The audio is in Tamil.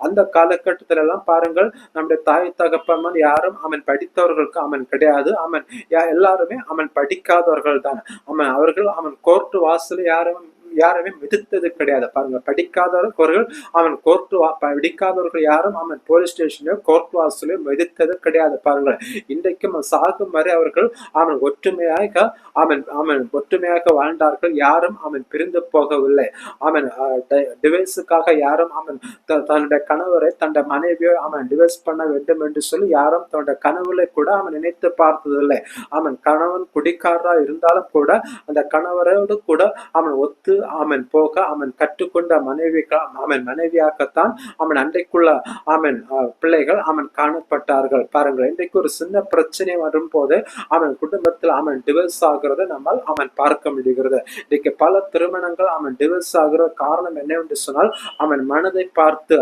அந்த காலகட்டத்தில எல்லாம் பாருங்கள், நம்முடைய தாய் தகப்பன்மார் யாரும் படித்தவர்களுக்கு கிடையாது. எல்லாருமே படிக்காதவர்கள் தான். அவர்கள் கோர்ட் வாசல் யாருமே மிதித்தது கிடையாது. பாருங்க, படிக்காதவர்கள் படிக்காதவர்கள் யாரும் போலீஸ் ஸ்டேஷனையோ கோர்ட் வாசலையோ மிதித்தது கிடையாது. பாருங்கள், இன்றைக்கும் சாகும் வரை அவர்கள் ஒற்றுமையாக ஒற்றுமையாக வாழ்ந்தார்கள். யாரும் பிரிந்து போகவில்லை. டிவைஸுக்காக யாரும் தன்னுடைய கணவரை தன்னுடைய மனைவியோ டிவைஸ் பண்ண வேண்டும் என்று சொல்லி யாரும் தன்னுடைய கனவுல கூட நினைத்து பார்த்ததில்லை. கணவன் குடிக்காரரா இருந்தாலும் கூட அந்த கணவரோடு கூட ஒத்து போக கற்றுக்கொண்ட மனைவியாகத்தான் அன்றைக்குள்ள பிள்ளைகள் காணப்பட்டார்கள். பாருங்கள், இன்றைக்கு ஒரு சின்ன பிரச்சனை வரும் போது குடும்பத்தில் டிவோர்ஸ் ஆகிறத நம்ம பார்க்க முடிகிறது. இன்னைக்கு பல திருமணங்கள் டிவோர்ஸ் ஆகிற காரணம் என்னவென்று சொன்னால் மனதை பார்த்து